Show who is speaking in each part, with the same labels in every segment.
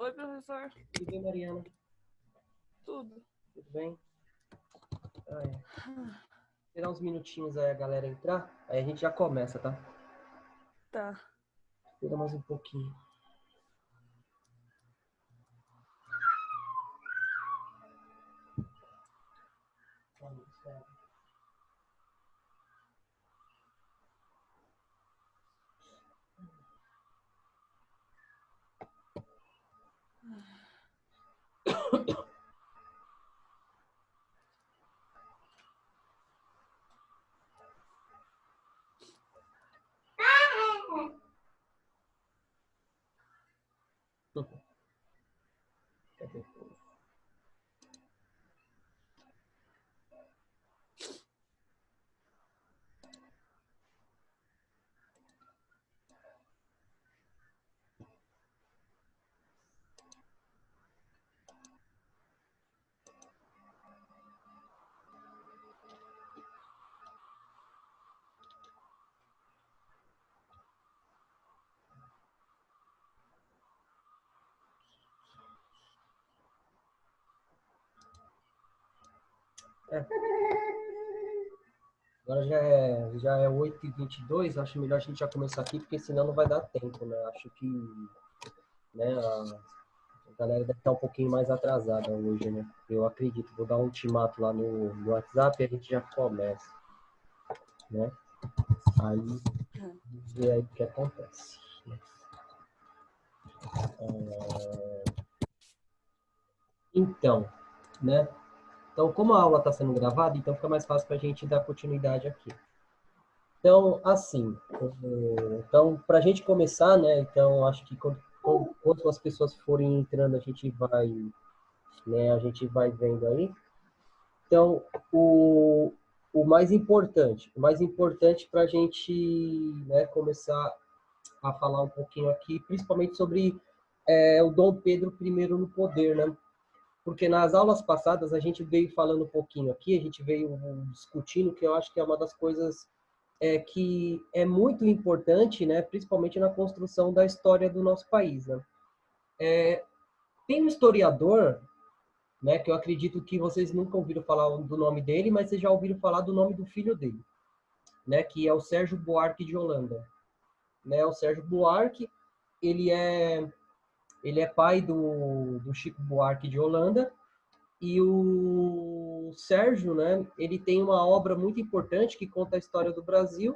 Speaker 1: Oi, professor.
Speaker 2: Tudo bem, Mariana?
Speaker 1: Tudo.
Speaker 2: Tudo bem? Esperar uns minutinhos aí a galera entrar, aí a gente já começa, tá?
Speaker 1: Tá.
Speaker 2: Espera mais um pouquinho. Cadê? Agora já é 8h22, acho melhor a gente já começar aqui, porque senão não vai dar tempo, né? Acho que, né, a galera deve estar um pouquinho mais atrasada hoje, né? Eu acredito. Vou dar um ultimato lá no WhatsApp e a gente já começa, né? Aí, vamos ver aí o que acontece. Então, né? Então, como a aula está sendo gravada, então fica mais fácil para a gente dar continuidade aqui. Então, assim, então, para a gente começar, né? Então, acho que quando as pessoas forem entrando, a gente vai, né? A gente vai vendo aí. Então, o mais importante para a gente, né, começar a falar um pouquinho aqui, principalmente sobre o Dom Pedro I no poder, né? Porque nas aulas passadas a gente veio falando um pouquinho aqui, a gente veio discutindo, que eu acho que é uma das coisas que é muito importante, né, principalmente na construção da história do nosso país, né? Tem um historiador, né, que eu acredito que vocês nunca ouviram falar do nome dele, mas vocês já ouviram falar do nome do filho dele, né, que é o Sérgio Buarque de Holanda, né? O Sérgio Buarque, ele é pai do Chico Buarque de Holanda. E o Sérgio, né, ele tem uma obra muito importante que conta a história do Brasil,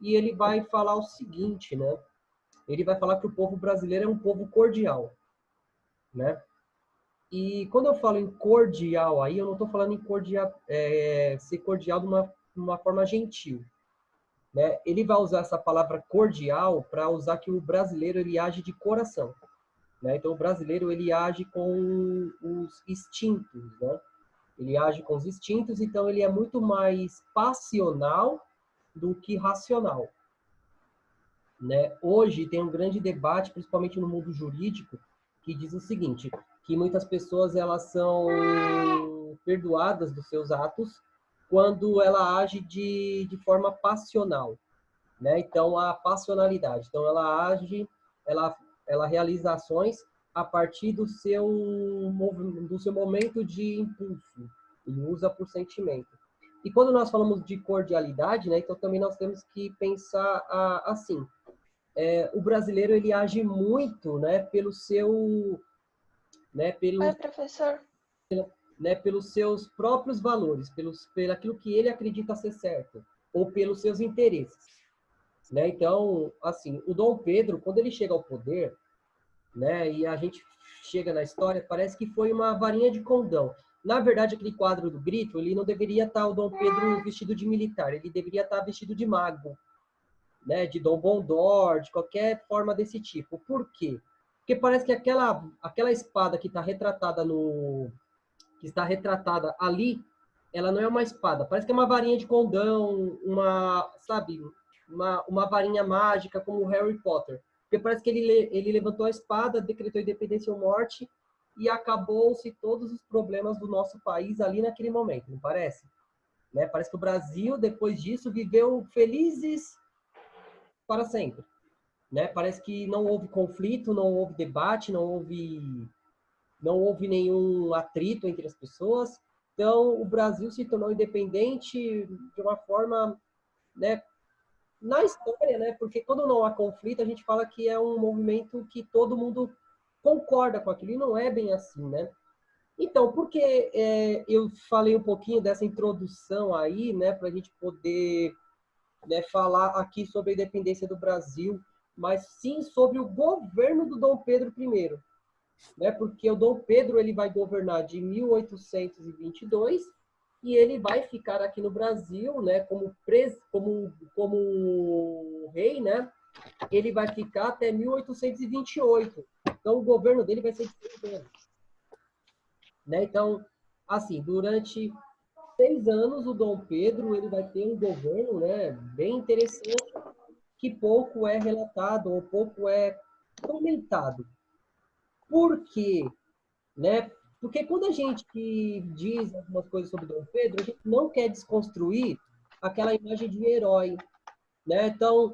Speaker 2: e ele vai falar o seguinte, né? Ele vai falar que o povo brasileiro é um povo cordial, né? E quando eu falo em cordial aí, eu não estou falando em cordial, ser cordial de uma forma gentil, né? Ele vai usar essa palavra cordial para usar que o brasileiro ele age de coração, né? Então o brasileiro ele age com os instintos, né? Ele age com os instintos, então ele é muito mais passional do que racional, né? Hoje tem um grande debate, principalmente no mundo jurídico, que diz o seguinte, que muitas pessoas elas são perdoadas dos seus atos quando ela age de forma passional, né? Então a passionalidade, então ela age, ela ela realiza ações a partir do seu momento de impulso e usa por sentimento. E quando nós falamos de cordialidade, né, então também nós temos que pensar assim, o brasileiro ele age muito, né,
Speaker 1: Oi, professor.
Speaker 2: pelos seus próprios valores, pelo aquilo que ele acredita ser certo, ou pelos seus interesses, né? Então, assim, o Dom Pedro, quando ele chega ao poder, né, e a gente chega na história, parece que foi uma varinha de condão. Na verdade, aquele quadro do grito, ele não deveria estar o Dom Pedro vestido de militar, ele deveria estar vestido de mago, né, de Dom Bondor, de qualquer forma desse tipo. Por quê? Porque parece que aquela espada que está retratada ali, ela não é uma espada, parece que é uma varinha de condão, sabe, uma varinha mágica como o Harry Potter. Porque parece que ele levantou a espada, decretou independência ou morte e acabou-se todos os problemas do nosso país ali naquele momento, não parece? Né? Parece que o Brasil, depois disso, viveu felizes para sempre, né? Parece que não houve conflito, não houve debate, não houve nenhum atrito entre as pessoas. Então, o Brasil se tornou independente de uma forma, né, na história, né? Porque quando não há conflito, a gente fala que é um movimento que todo mundo concorda com aquilo, e não é bem assim, né? Então, porque eu falei um pouquinho dessa introdução aí, né, para a gente poder, né, falar aqui sobre a independência do Brasil, mas sim sobre o governo do Dom Pedro I, né? Porque o Dom Pedro ele vai governar de 1822 e ele vai ficar aqui no Brasil, né, como rei, né? Ele vai ficar até 1828. Então, o governo dele vai ser de 6 anos, né? Então, assim, durante 6 anos, o Dom Pedro ele vai ter um governo, né, bem interessante, que pouco é relatado ou pouco é comentado. Por quê? Né? Porque quando a gente diz algumas coisas sobre Dom Pedro, a gente não quer desconstruir aquela imagem de herói, né? Então,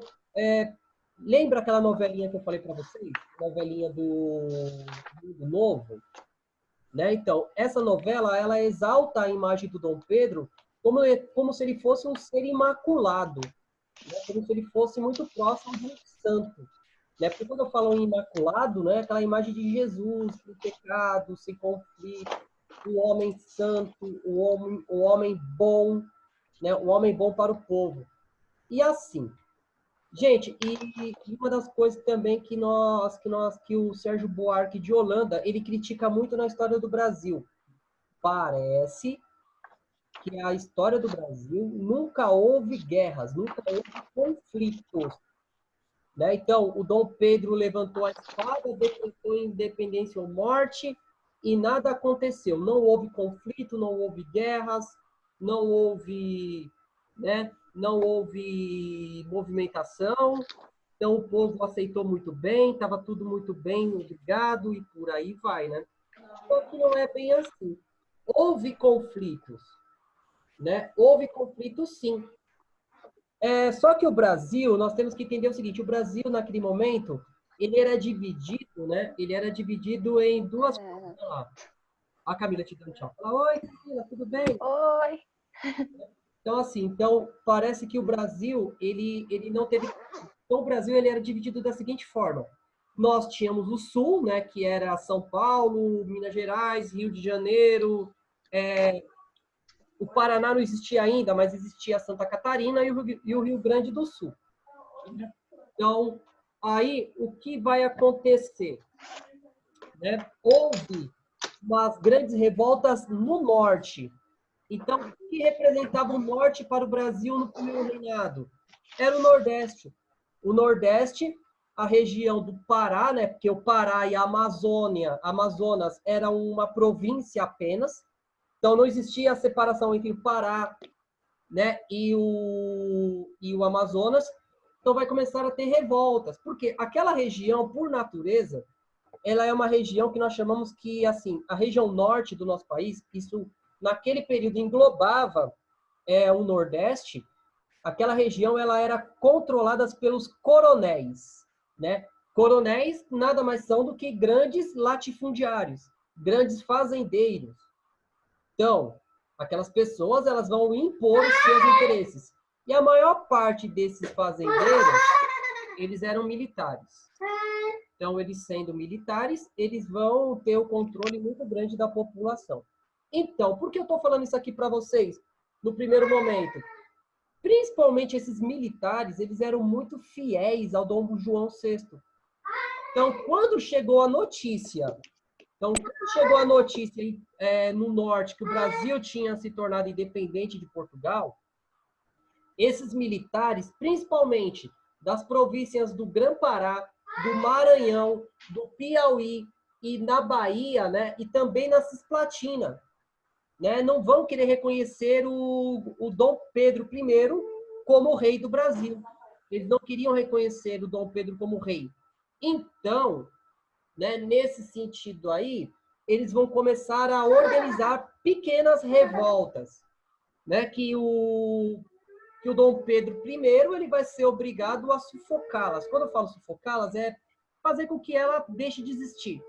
Speaker 2: lembra aquela novelinha que eu falei para vocês? Novelinha do Mundo Novo? Né? Então, essa novela, ela exalta a imagem do Dom Pedro como se ele fosse um ser imaculado, né? Como se ele fosse muito próximo de um santo. Né? Porque quando eu falo em imaculado, né, aquela imagem de Jesus, sem pecado, sem conflito, o homem santo, o homem bom, né, o homem bom para o povo. E assim, gente, e uma das coisas também que o Sérgio Buarque de Holanda, ele critica muito na história do Brasil. Parece que a história do Brasil nunca houve guerras, nunca houve conflitos. Né? Então, o Dom Pedro levantou a espada, decretou independência ou morte, e nada aconteceu. Não houve conflito, não houve guerras, não houve, né? Não houve movimentação. Então, o povo aceitou muito bem, estava tudo muito bem, obrigado, e por aí vai, né? Só que não é bem assim. Houve conflitos, né? Houve conflitos, sim. Só que o Brasil, nós temos que entender o seguinte: o Brasil, naquele momento, ele era dividido, né? Ele era dividido em duas coisas. Olha lá. A Camila te dando tchau. Fala, oi, Camila, tudo bem?
Speaker 1: Oi.
Speaker 2: Então, assim, parece que o Brasil, ele não teve... Então, o Brasil, ele era dividido da seguinte forma. Nós tínhamos o Sul, né? Que era São Paulo, Minas Gerais, Rio de Janeiro, o Paraná não existia ainda, mas existia Santa Catarina e o Rio Grande do Sul. Então, aí, o que vai acontecer? Né? Houve umas grandes revoltas no norte. Então, o que representava o norte para o Brasil no primeiro reinado? Era o Nordeste. O Nordeste, a região do Pará, né? Porque o Pará e a Amazonas, era uma província apenas. Então, não existia a separação entre o Pará, né, e o Amazonas. Então, vai começar a ter revoltas. Porque aquela região, por natureza, ela é uma região que nós chamamos que, assim, a região norte do nosso país, isso, naquele período, englobava o Nordeste. Aquela região, ela era controlada pelos coronéis, né? Coronéis nada mais são do que grandes latifundiários, grandes fazendeiros. Então, aquelas pessoas, elas vão impor os seus interesses. E a maior parte desses fazendeiros, eles eram militares. Então, eles sendo militares, eles vão ter o controle muito grande da população. Então, por que eu estou falando isso aqui para vocês no primeiro momento? Principalmente esses militares, eles eram muito fiéis ao Dom João VI. Então, quando chegou a notícia no norte que o Brasil tinha se tornado independente de Portugal, esses militares, principalmente das províncias do Grã-Pará, do Maranhão, do Piauí e na Bahia, né, e também na Cisplatina, né, não vão querer reconhecer o Dom Pedro I como rei do Brasil. Eles não queriam reconhecer o Dom Pedro como rei. Então, né, nesse sentido aí, eles vão começar a organizar pequenas revoltas, né, que que o Dom Pedro I ele vai ser obrigado a sufocá-las. Quando eu falo sufocá-las, é fazer com que ela deixe de existir.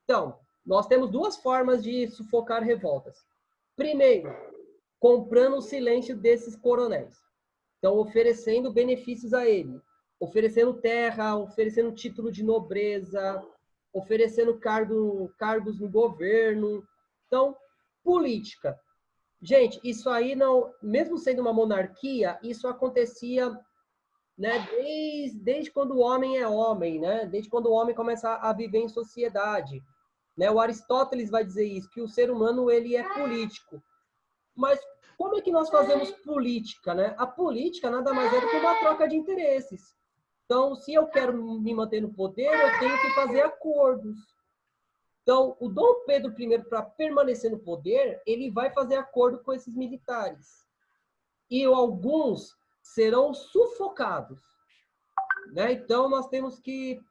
Speaker 2: Então, nós temos duas formas de sufocar revoltas. Primeiro, comprando o silêncio desses coronéis. Então, oferecendo benefícios a ele. Oferecendo terra, oferecendo título de nobreza, oferecendo cargos no governo. Então, política. Gente, isso aí não, mesmo sendo uma monarquia, isso acontecia, né, desde quando o homem é homem, né? Desde quando o homem começa a viver em sociedade, né? O Aristóteles vai dizer isso, que o ser humano ele é político. Mas como é que nós fazemos política, né? A política nada mais é do que uma troca de interesses. Então, se eu quero me manter no poder, eu tenho que fazer acordos. Então, o Dom Pedro I, para permanecer no poder, ele vai fazer acordo com esses militares. E alguns serão sufocados. Né? Então, nós temos que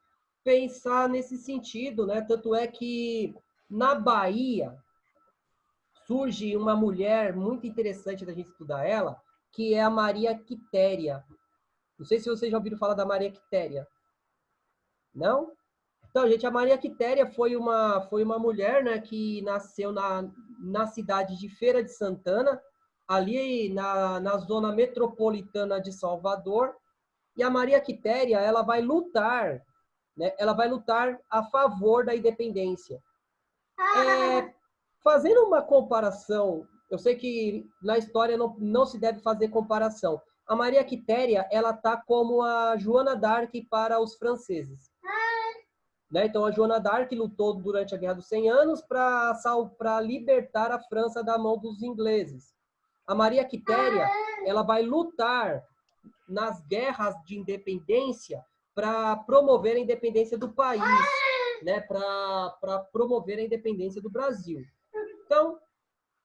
Speaker 2: pensar nesse sentido. Né? Tanto é que, na Bahia, surge uma mulher muito interessante da gente estudar ela, que é a Maria Quitéria. Não sei se vocês já ouviram falar da Maria Quitéria. Não? Então, gente, a Maria Quitéria foi uma mulher, né, que nasceu na cidade de Feira de Santana, ali na zona metropolitana de Salvador. E a Maria Quitéria, ela vai lutar, né, ela vai lutar a favor da independência. Fazendo uma comparação, eu sei que na história não se deve fazer comparação. A Maria Quitéria, ela tá como a Joana d'Arc para os franceses. Né? Então, a Joana d'Arc lutou durante a Guerra dos 100 Anos para libertar a França da mão dos ingleses. A Maria Quitéria, ela vai lutar nas guerras de independência para promover a independência do país, né? Para promover a independência do Brasil. Então,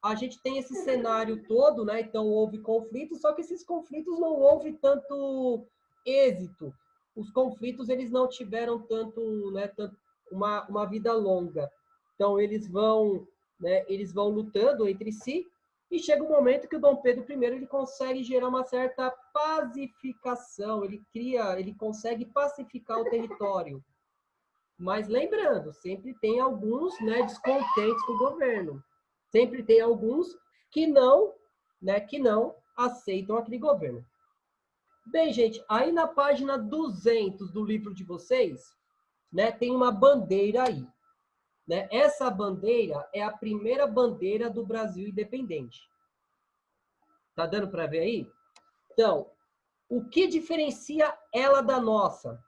Speaker 2: a gente tem esse cenário todo, né? Então, houve conflitos, só que esses conflitos não houve tanto êxito. Os conflitos, eles não tiveram tanto, né, uma vida longa. Então, eles vão lutando entre si e chega um momento que o Dom Pedro I ele consegue gerar uma certa pacificação, ele consegue pacificar o território. Mas lembrando, sempre tem alguns, né, descontentes com o governo. Sempre tem alguns que não aceitam aquele governo. Bem, gente, aí na página 200 do livro de vocês, né, tem uma bandeira aí. Né? Essa bandeira é a primeira bandeira do Brasil independente. Tá dando para ver aí? Então, o que diferencia ela da nossa?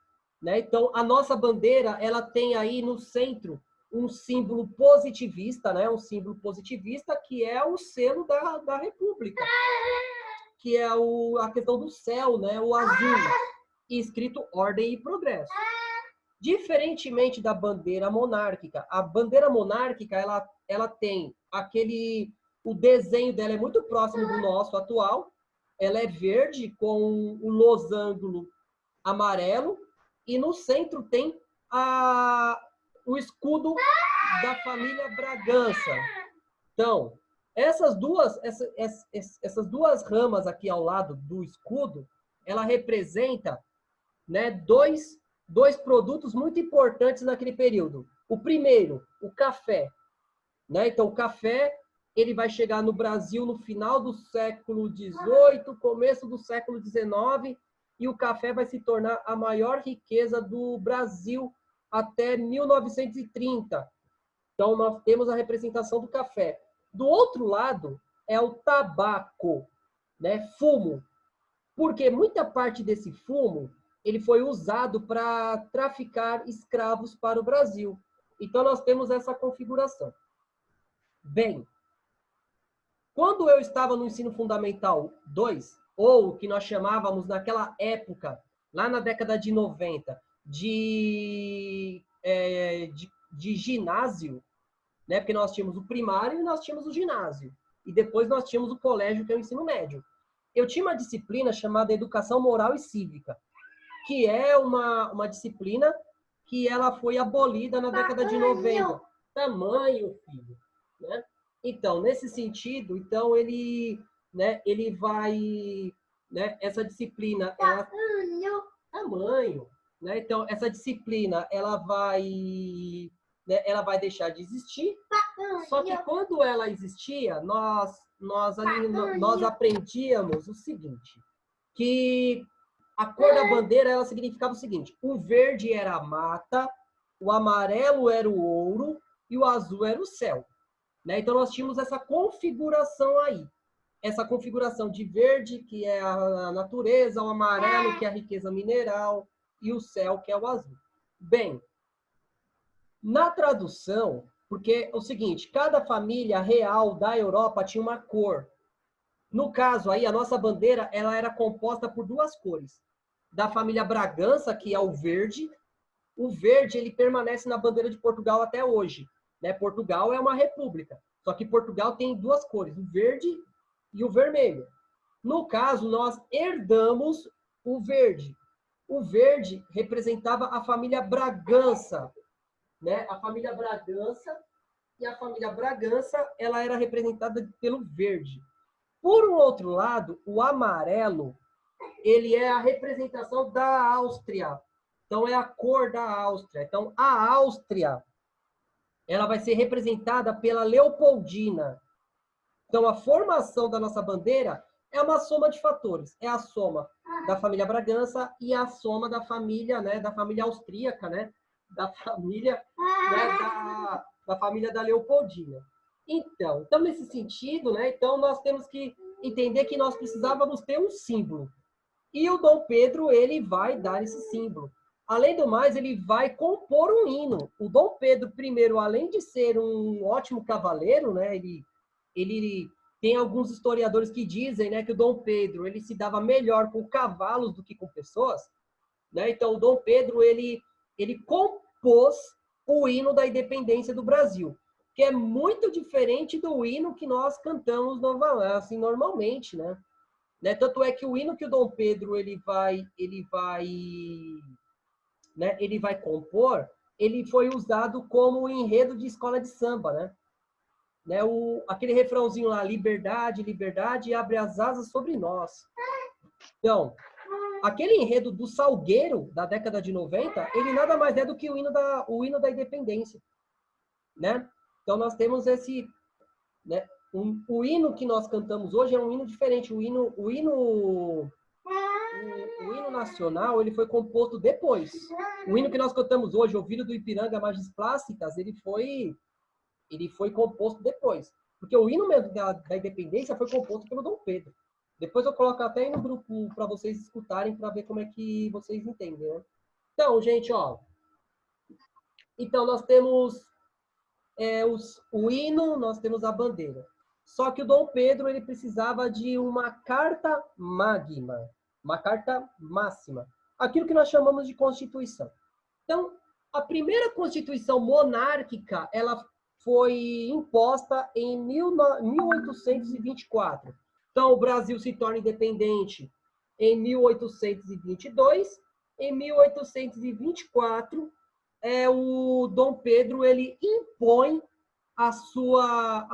Speaker 2: Né? Então, a nossa bandeira, ela tem aí no centro um símbolo positivista, né? Um símbolo positivista que é o selo da República, que é a questão do céu, né? O azul, escrito ordem e progresso. Diferentemente da bandeira monárquica, a bandeira monárquica ela tem o desenho dela é muito próximo do nosso atual. Ela é verde com o losango amarelo e no centro tem o escudo da família Bragança. Então, essas duas ramas aqui ao lado do escudo, ela representa, né, dois produtos muito importantes naquele período. O primeiro, o café. Né? Então, o café ele vai chegar no Brasil no final do século XVIII, começo do século XIX, e o café vai se tornar a maior riqueza do Brasil até 1930. Então, nós temos a representação do café. Do outro lado, é o tabaco, né? Fumo. Porque muita parte desse fumo ele foi usado para traficar escravos para o Brasil. Então, nós temos essa configuração. Bem, quando eu estava no ensino fundamental 2, ou o que nós chamávamos naquela época, lá na década de 90, de ginásio, né? Porque nós tínhamos o primário e nós tínhamos o ginásio. E depois nós tínhamos o colégio, que é o ensino médio. Eu tinha uma disciplina chamada Educação Moral e Cívica, que é uma disciplina que ela foi abolida na década de 90. Tamanho, filho. Né? Então, nesse sentido, então ele vai né? Essa disciplina, ela... Tamanho, né? Então, essa disciplina, ela vai, né, ela vai deixar de existir. Só que quando ela existia, nós aprendíamos o seguinte, que a cor da bandeira, ela significava o seguinte, o verde era a mata, o amarelo era o ouro e o azul era o céu, né? Então, nós tínhamos essa configuração aí. Essa configuração de verde, que é a natureza, o amarelo, que é a riqueza mineral, e o céu, que é o azul. Bem, na tradução, porque é o seguinte, cada família real da Europa tinha uma cor. No caso aí, a nossa bandeira, ela era composta por duas cores. Da família Bragança, que é o verde ele permanece na bandeira de Portugal até hoje, né? Portugal é uma república, só que Portugal tem duas cores, o verde e o vermelho. No caso, nós herdamos o verde. O verde representava a família Bragança, né? A família Bragança, e a família Bragança, ela era representada pelo verde. Por um outro lado, o amarelo, ele é a representação da Áustria. Então, é a cor da Áustria. Então, a Áustria, ela vai ser representada pela Leopoldina. Então, a formação da nossa bandeira é uma soma de fatores. É a soma da família Bragança e a soma da família, né, da família austríaca, né, da família, né, da família da Leopoldina. Então, nesse sentido, né, então nós temos que entender que nós precisávamos ter um símbolo. E o Dom Pedro, ele vai dar esse símbolo. Além do mais, ele vai compor um hino. O Dom Pedro I, além de ser um ótimo cavaleiro, né, ele tem alguns historiadores que dizem, né, que o Dom Pedro ele se dava melhor com cavalos do que com pessoas, né? Então o Dom Pedro ele compôs o hino da independência do Brasil, que é muito diferente do hino que nós cantamos assim, normalmente, né? Tanto é que o hino que o Dom Pedro ele vai compor, ele foi usado como enredo de escola de samba, né? Aquele refrãozinho lá, liberdade, liberdade, abre as asas sobre nós. Então, aquele enredo do Salgueiro, da década de 90, ele nada mais é do que o hino da independência, né? Então, nós temos esse... né? O hino que nós cantamos hoje é um hino diferente. O hino nacional, ele foi composto depois. O hino que nós cantamos hoje, Ouvido do Ipiranga, Margens Plásticas, ele foi composto depois. Porque o hino mesmo da independência foi composto pelo Dom Pedro. Depois eu coloco até aí no grupo para vocês escutarem, para ver como é que vocês entendem, né? Então, gente, ó. Então, nós temos o hino, nós temos a bandeira. Só que o Dom Pedro, ele precisava de uma carta magna, uma carta máxima. Aquilo que nós chamamos de Constituição. Então, a primeira Constituição monárquica, ela foi imposta em 1824. Então, o Brasil se torna independente em 1822. Em 1824, o Dom Pedro ele impõe a sua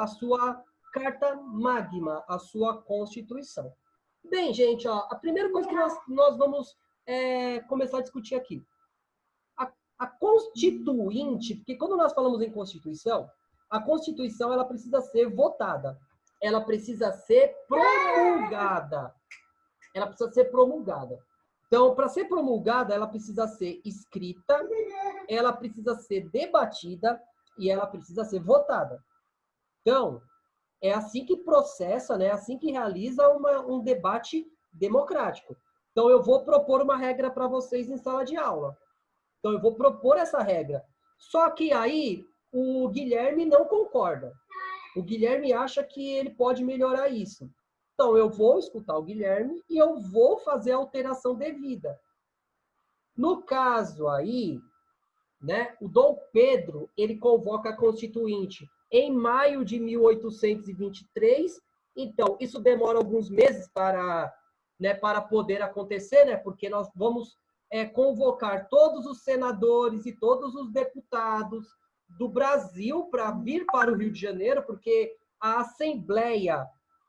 Speaker 2: Carta Magna, a sua Constituição. Bem, gente, ó, a primeira coisa que nós vamos começar a discutir aqui. A Constituinte, porque quando nós falamos em Constituição, a Constituição ela precisa ser votada, ela precisa ser promulgada. Ela precisa ser promulgada. Então, para ser promulgada, ela precisa ser escrita, ela precisa ser debatida e ela precisa ser votada. Então, é assim que processa, né? É assim que realiza um debate democrático. Então, eu vou propor uma regra para vocês em sala de aula. Então, eu vou propor essa regra. Só que aí, o Guilherme não concorda. O Guilherme acha que ele pode melhorar isso. Então, eu vou escutar o Guilherme e eu vou fazer a alteração devida. No caso aí, né, o Dom Pedro, ele convoca a Constituinte em maio de 1823. Então, isso demora alguns meses para poder acontecer, né, porque nós vamos convocar todos os senadores e todos os deputados do Brasil para vir para o Rio de Janeiro, porque a Assembleia,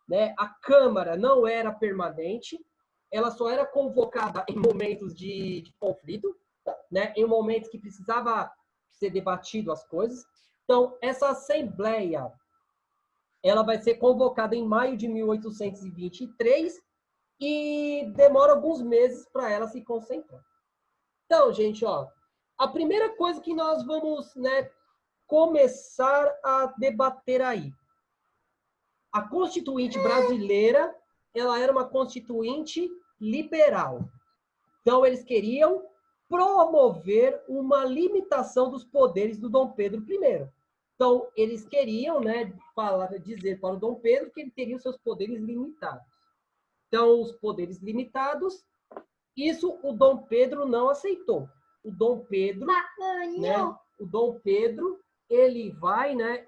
Speaker 2: né, a Câmara não era permanente. ela só era convocada em momentos de conflito, né? Em momentos que precisava ser debatido as coisas. Então, essa assembleia, ela vai ser convocada em maio de 1823 e demora alguns meses para ela se concentrar. Então, gente, ó, a primeira coisa que nós vamos, né, começar a debater aí. A Constituinte brasileira, ela era uma Constituinte liberal. Então, eles queriam promover uma limitação dos poderes do Dom Pedro I. Então, eles queriam, né, dizer para o Dom Pedro que ele teria os seus poderes limitados. Então, os poderes limitados, isso o Dom Pedro não aceitou. O Dom Pedro, né,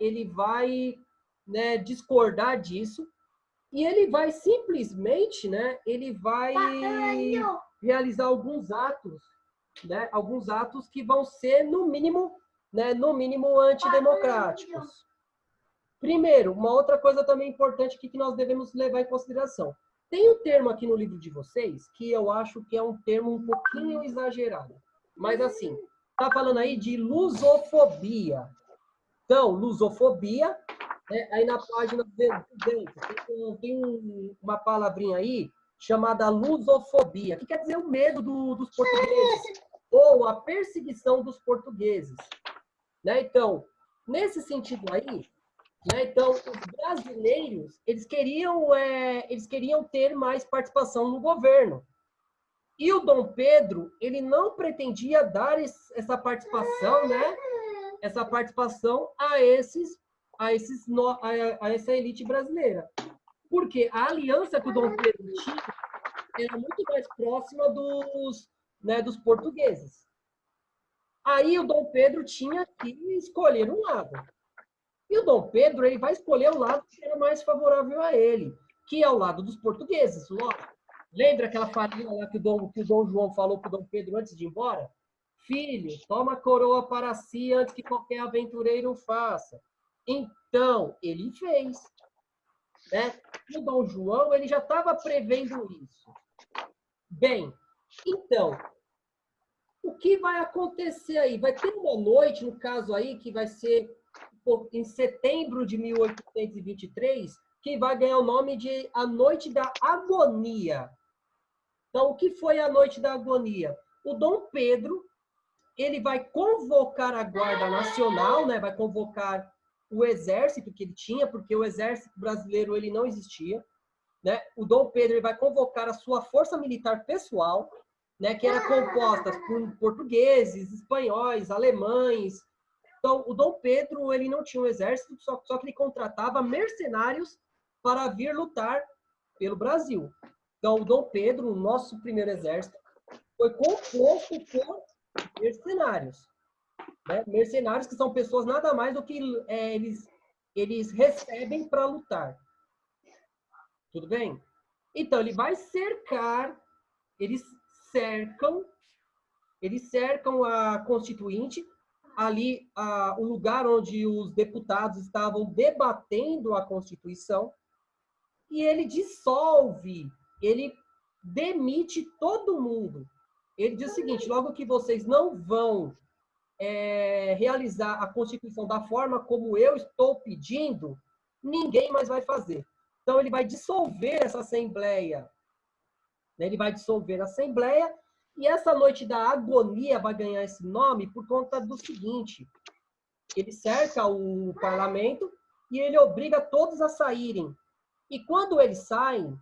Speaker 2: ele vai, né, discordar disso e ele vai simplesmente, né, ele vai realizar alguns atos, né, alguns atos que vão ser no mínimo antidemocráticos. Primeiro, uma outra coisa também importante aqui que nós devemos levar em consideração. Tem um termo aqui no livro de vocês que eu acho que é um termo um pouquinho exagerado. Mas assim, tá falando aí de lusofobia. Então, lusofobia, né, aí na página 200, tem uma palavrinha aí chamada lusofobia, que quer dizer o medo dos portugueses, ou a perseguição dos portugueses. Né? Então, nesse sentido aí, né, então, os brasileiros, eles queriam ter mais participação no governo. E o Dom Pedro, ele não pretendia dar essa participação, né? Essa participação a essa elite brasileira. Porque a aliança que o Dom Pedro tinha era muito mais próxima dos portugueses. Aí o Dom Pedro tinha que escolher um lado. E o Dom Pedro, ele vai escolher o lado que era mais favorável a ele, que é o lado dos portugueses. Lembra aquela farinha lá que o Dom João falou para o Dom Pedro antes de ir embora? Filho, toma a coroa para si antes que qualquer aventureiro faça. Então, ele fez. Né? E o Dom João, ele já estava prevendo isso. Bem, então, o que vai acontecer aí? Vai ter uma noite, no caso aí, que vai ser em setembro de 1823, que vai ganhar o nome de a Noite da Agonia. Então, o que foi a Noite da Agonia? O Dom Pedro, ele vai convocar a Guarda Nacional, né? Vai convocar o exército que ele tinha, porque o exército brasileiro ele não existia. Né? O Dom Pedro ele vai convocar a sua força militar pessoal, né? Que era composta por portugueses, espanhóis, alemães. Então, o Dom Pedro ele não tinha um exército, só que ele contratava mercenários para vir lutar pelo Brasil. Então, o Dom Pedro, o nosso primeiro exército, foi composto por mercenários. Né? Mercenários que são pessoas nada mais do que eles recebem para lutar. Tudo bem? Então, ele vai cercar, eles cercam a Constituinte, ali o lugar onde os deputados estavam debatendo a Constituição, e ele dissolve, ele demite todo mundo. Ele diz o seguinte: logo que vocês não vão realizar a Constituição da forma como eu estou pedindo, ninguém mais vai fazer. Então, ele vai dissolver essa Assembleia. Ele vai dissolver a Assembleia, e essa Noite da Agonia vai ganhar esse nome por conta do seguinte: ele cerca o parlamento e ele obriga todos a saírem. E quando eles saem,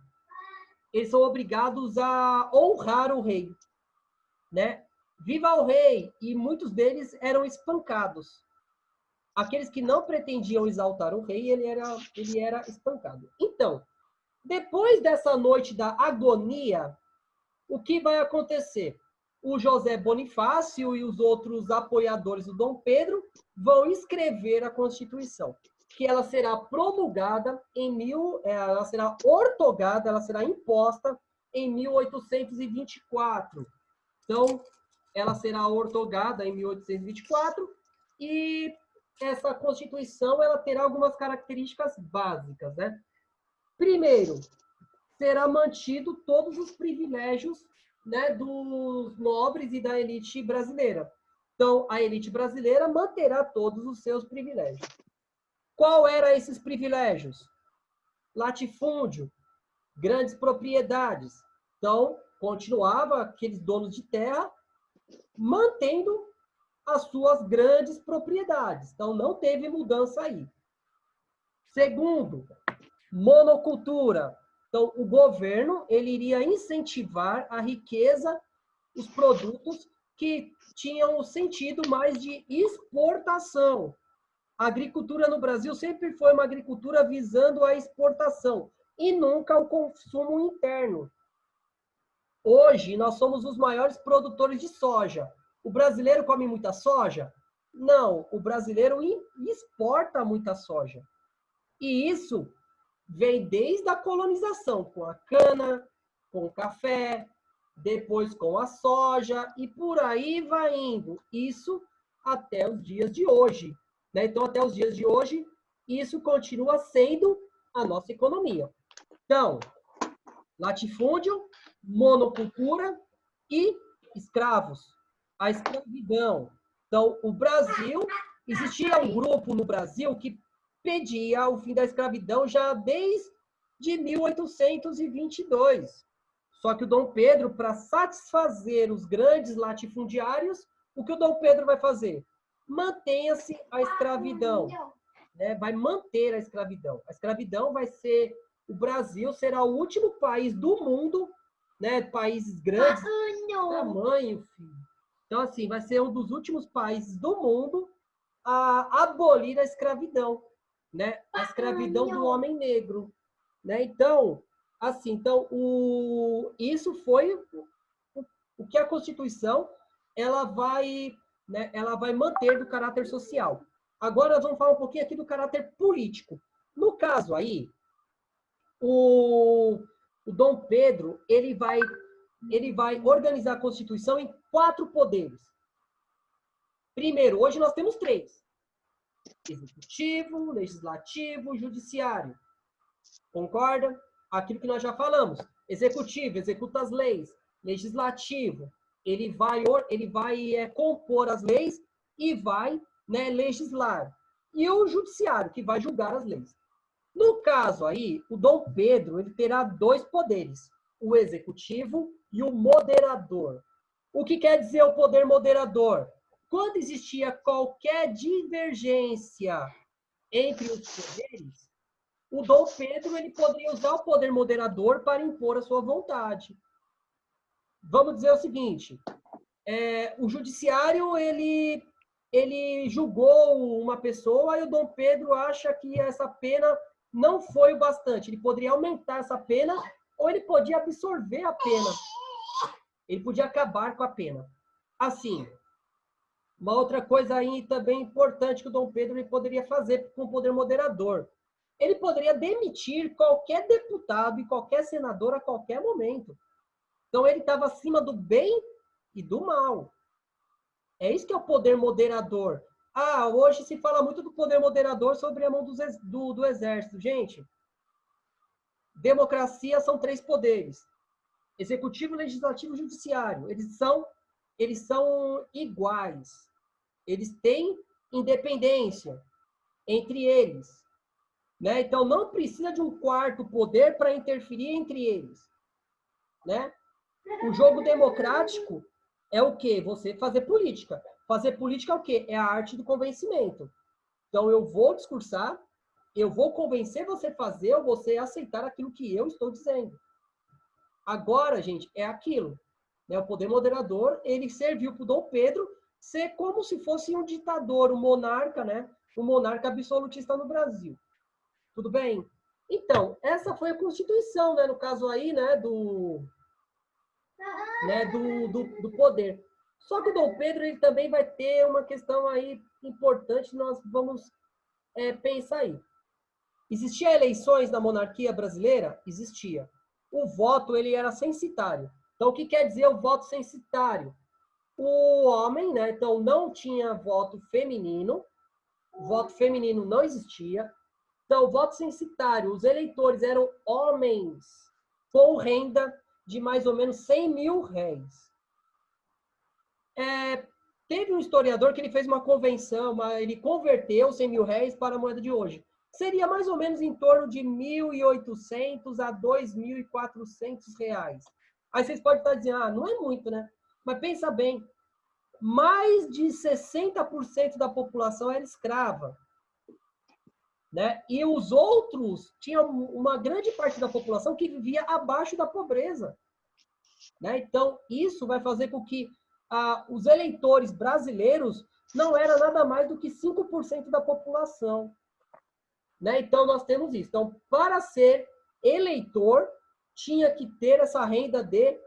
Speaker 2: eles são obrigados a honrar o rei. Né? Viva o rei! E muitos deles eram espancados. Aqueles que não pretendiam exaltar o rei, ele era espancado. Então, depois dessa Noite da Agonia, o que vai acontecer? O José Bonifácio e os outros apoiadores do Dom Pedro vão escrever a Constituição, que ela será promulgada ela será ortogada, ela será imposta em 1824. Então, ela será ortogada em 1824 e essa Constituição ela terá algumas características básicas, né? Primeiro, será mantido todos os privilégios, né, dos nobres e da elite brasileira. Então, a elite brasileira manterá todos os seus privilégios. Qual eram esses privilégios? Latifúndio, grandes propriedades. Então, continuava aqueles donos de terra mantendo as suas grandes propriedades. Então, não teve mudança aí. Segundo, monocultura. Então, o governo ele iria incentivar a riqueza, os produtos que tinham o sentido mais de exportação. A agricultura no Brasil sempre foi uma agricultura visando a exportação e nunca o consumo interno. Hoje, nós somos os maiores produtores de soja. O brasileiro come muita soja? Não, o brasileiro exporta muita soja. E isso vem desde a colonização, com a cana, com o café, depois com a soja, e por aí vai indo. Isso até os dias de hoje. Né? Então, até os dias de hoje, isso continua sendo a nossa economia. Então, latifúndio, monocultura e escravos. A escravidão. Então, o Brasil, existia um grupo no Brasil que pedia o fim da escravidão já desde 1822. Só que o Dom Pedro, para satisfazer os grandes latifundiários, o que o Dom Pedro vai fazer? Mantenha-se a escravidão. Né? Vai manter a escravidão. A escravidão vai ser... O Brasil será o último país do mundo, né? Países grandes, tamanho, filho. Então, assim, vai ser um dos últimos países do mundo a abolir a escravidão, né? A escravidão do homem negro, né? Então, assim, então isso foi o que a Constituição ela vai manter do caráter social. Agora nós vamos falar um pouquinho aqui do caráter político. No caso aí, o Dom Pedro ele vai organizar a Constituição em 4 poderes. Primeiro, hoje nós temos 3. Executivo, legislativo, judiciário. Concorda? Aquilo que nós já falamos. Executivo, executa as leis. Legislativo, ele vai compor as leis e vai, né, legislar. E o judiciário, que vai julgar as leis. No caso aí, o Dom Pedro ele terá 2 poderes, o executivo e o moderador. O que quer dizer o poder moderador? Quando existia qualquer divergência entre os poderes, o Dom Pedro ele poderia usar o poder moderador para impor a sua vontade. Vamos dizer o seguinte, o judiciário ele julgou uma pessoa e o Dom Pedro acha que essa pena não foi o bastante. Ele poderia aumentar essa pena ou ele podia absorver a pena. Ele podia acabar com a pena. Assim, uma outra coisa aí também importante que o Dom Pedro ele poderia fazer com o poder moderador. Ele poderia demitir qualquer deputado e qualquer senador a qualquer momento. Então, ele estava acima do bem e do mal. É isso que é o poder moderador. Ah, hoje se fala muito do poder moderador sobre a mão do exército. Gente, democracia são 3 poderes. Executivo, legislativo e judiciário. Eles são iguais. Eles têm independência entre eles. Né? Então, não precisa de um 4º poder para interferir entre eles. Né? O jogo democrático é o quê? Você fazer política. Fazer política é o quê? É a arte do convencimento. Então, eu vou discursar, eu vou convencer você a fazer ou você a aceitar aquilo que eu estou dizendo. Agora, gente, é aquilo. Né? O poder moderador, ele serviu para o Dom Pedro ser como se fosse um ditador, um monarca, né? Um monarca absolutista no Brasil. Tudo bem? Então, essa foi a Constituição, né? No caso aí, né? Do poder. Só que o Dom Pedro ele também vai ter uma questão aí importante, nós vamos pensar aí. Existia eleições na monarquia brasileira? Existia. O voto ele era censitário. Então, o que quer dizer o voto censitário? O homem, né? Então, não tinha voto feminino. O voto feminino não existia. Então, o voto censitário, os eleitores eram homens com renda de mais ou menos 100 mil réis. Teve um historiador que ele fez uma convenção, ele converteu 100 mil réis para a moeda de hoje. Seria mais ou menos em torno de 1.800 a 2.400 reais. Aí vocês podem estar dizendo, não é muito, né? Mas pensa bem, mais de 60% da população era escrava. Né? E os outros, tinha uma grande parte da população que vivia abaixo da pobreza. Né? Então, isso vai fazer com que os eleitores brasileiros não era nada mais do que 5% da população. Né? Então, nós temos isso. Então, para ser eleitor, tinha que ter essa renda de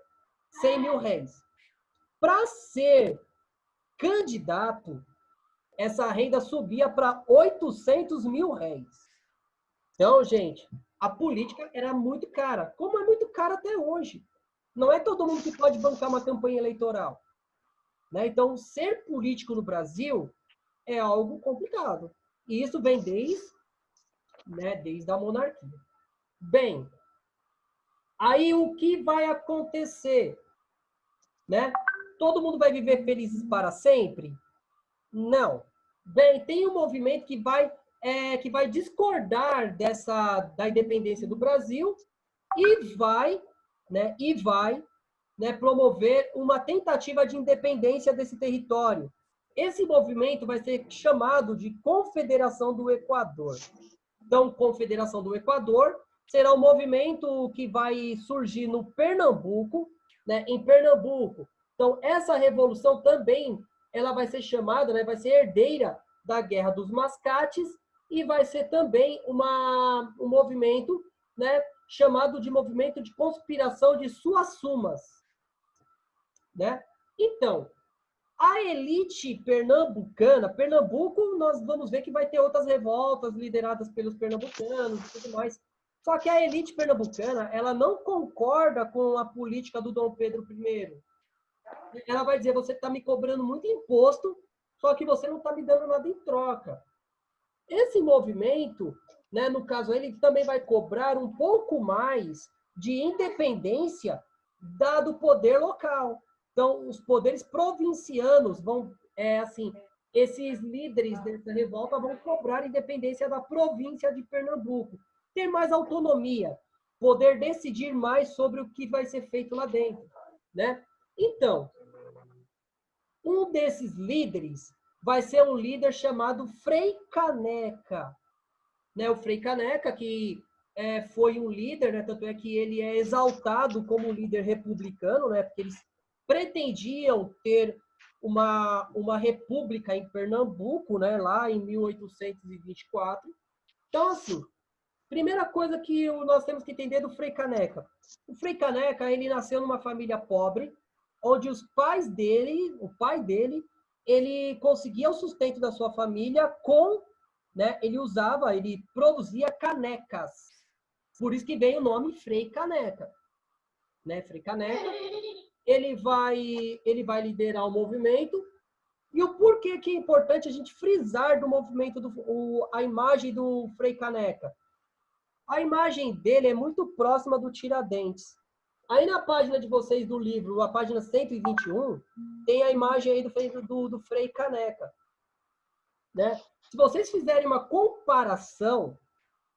Speaker 2: 100 mil réis. Para ser candidato, essa renda subia para 800 mil réis. Então, gente, a política era muito cara, como é muito cara até hoje. Não é todo mundo que pode bancar uma campanha eleitoral. Né? Então, ser político no Brasil é algo complicado. E isso vem desde a monarquia. Bem, aí o que vai acontecer? Né? Todo mundo vai viver felizes para sempre? Não. Bem, tem um movimento que vai discordar da independência do Brasil e vai promover uma tentativa de independência desse território. Esse movimento vai ser chamado de Confederação do Equador. Então, Confederação do Equador será um movimento que vai surgir no Pernambuco, né, em Pernambuco. Então, essa revolução também ela vai ser chamada, né, vai ser herdeira da Guerra dos Mascates e vai ser também um movimento, né, chamado de movimento de conspiração de Suassumas. Né? Então, a elite pernambucana, Pernambuco, nós vamos ver que vai ter outras revoltas lideradas pelos pernambucanos e tudo mais. Só que a elite pernambucana, ela não concorda com a política do Dom Pedro I. Ela vai dizer, você está me cobrando muito imposto, só que você não está me dando nada em troca. Esse movimento, né, no caso, ele também vai cobrar um pouco mais de independência do poder local. Então, os poderes provincianos vão, esses líderes dessa revolta vão cobrar independência da província de Pernambuco. Ter mais autonomia, poder decidir mais sobre o que vai ser feito lá dentro. Né? Então, um desses líderes vai ser um líder chamado Frei Caneca. Né? O Frei Caneca, que foi um líder, né? Tanto é que ele é exaltado como líder republicano, né? Porque eles pretendiam ter uma república em Pernambuco, né? Lá em 1824. Então, assim, primeira coisa que nós temos que entender do Frei Caneca. O Frei Caneca, ele nasceu numa família pobre, onde o pai dele, ele conseguia o sustento da sua família né, ele produzia canecas. Por isso que veio o nome Frei Caneca. Né? Frei Caneca, ele vai liderar o movimento. E o porquê que é importante a gente frisar do movimento, a imagem do Frei Caneca? A imagem dele é muito próxima do Tiradentes. Aí na página de vocês do livro, a página 121, tem a imagem aí do Frei Caneca. Né? Se vocês fizerem uma comparação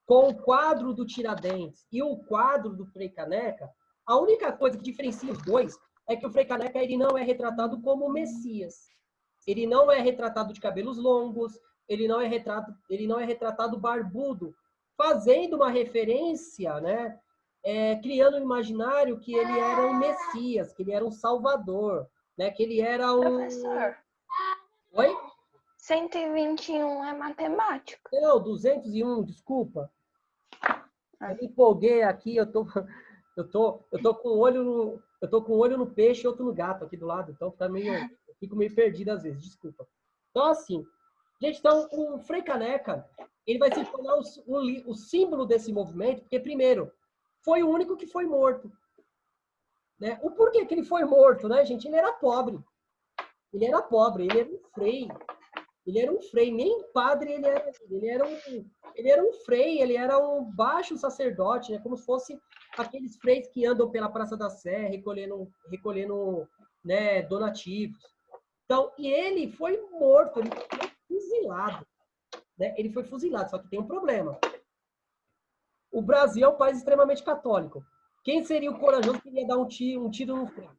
Speaker 2: com o quadro do Tiradentes e o quadro do Frei Caneca, a única coisa que diferencia os dois é que o Frei Caneca ele não é retratado como o Messias. Ele não é retratado de cabelos longos, ele não é retratado barbudo, fazendo uma referência, né? Criando um imaginário que ele era um Messias, que ele era um Salvador, né? Que ele era um...
Speaker 1: Professor.
Speaker 2: Oi?
Speaker 1: 121 é matemática.
Speaker 2: Não, 201, desculpa. Eu me empolguei aqui, eu tô com um olho no peixe e outro no gato aqui do lado, então eu fico meio perdido às vezes, desculpa. Então, assim, gente, então, o Frei Caneca, ele vai se tornar o símbolo desse movimento, porque, primeiro, foi o único que foi morto. Né? O porquê que ele foi morto, né, gente? Ele era pobre, ele era um frei. Ele era um frei, nem padre ele era. Ele era um frei, ele era um baixo sacerdote, né? Como se fosse aqueles freis que andam pela Praça da Sé recolhendo, né, donativos. Então, e ele foi morto, ele foi fuzilado, né? Ele foi fuzilado, só que tem um problema. O Brasil é um país extremamente católico. Quem seria o corajoso que ia dar um tiro no freio?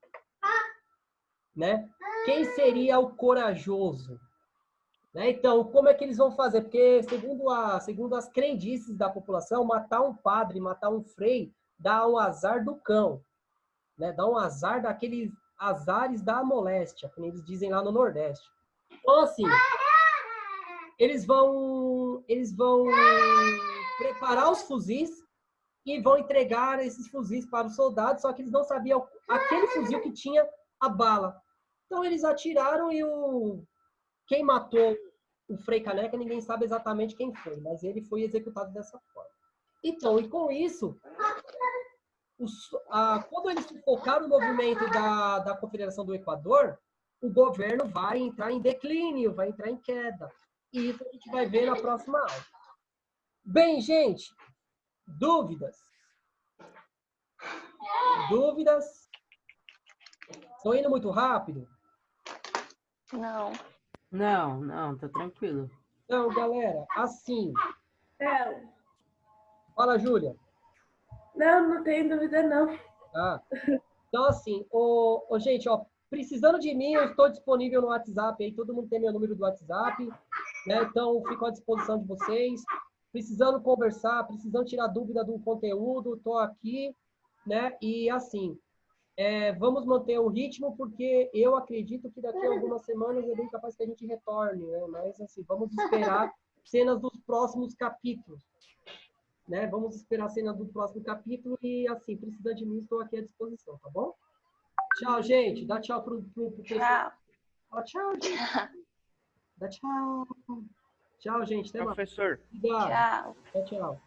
Speaker 2: Né? Quem seria o corajoso? Né? Então, como é que eles vão fazer? Porque, segundo as crendices da população, matar um padre, matar um frei, dá um azar do cão. Né? Dá um azar daqueles azares da moléstia, como eles dizem lá no Nordeste. Então, assim, eles vão preparar os fuzis e vão entregar esses fuzis para os soldados, só que eles não sabiam aquele fuzil que tinha a bala. Então, eles atiraram e quem matou o Frei Caneca, ninguém sabe exatamente quem foi, mas ele foi executado dessa forma. Então, e com isso, quando eles sufocaram o movimento da Confederação do Equador, o governo vai entrar em declínio, vai entrar em queda. E isso a gente vai ver na próxima aula. Bem, gente, dúvidas? Dúvidas? Estou indo muito rápido?
Speaker 1: Não.
Speaker 3: Não, tá tranquilo.
Speaker 2: Então, galera, assim.
Speaker 4: Não,
Speaker 2: Fala, Júlia.
Speaker 4: não tem dúvida, não.
Speaker 2: Ah, então, assim, gente, ó, precisando de mim, eu estou disponível no WhatsApp aí, todo mundo tem meu número do WhatsApp, né? Então, fico à disposição de vocês. Precisando conversar, precisando tirar dúvida do conteúdo, estou aqui, né? E, assim, vamos manter o ritmo, porque eu acredito que daqui a algumas semanas é bem capaz que a gente retorne, né? Mas, assim, vamos esperar cenas dos próximos capítulos. Né? Vamos esperar a cena do próximo capítulo e, assim, precisando de mim, estou aqui à disposição, tá bom? Tchau, gente. Dá tchau pro pessoal.
Speaker 1: Tchau.
Speaker 2: Tchau, gente. Dá tchau. Tchau, gente. Até mais.
Speaker 3: Professor.
Speaker 2: Obrigado.
Speaker 1: Tchau.
Speaker 2: Tchau, tchau.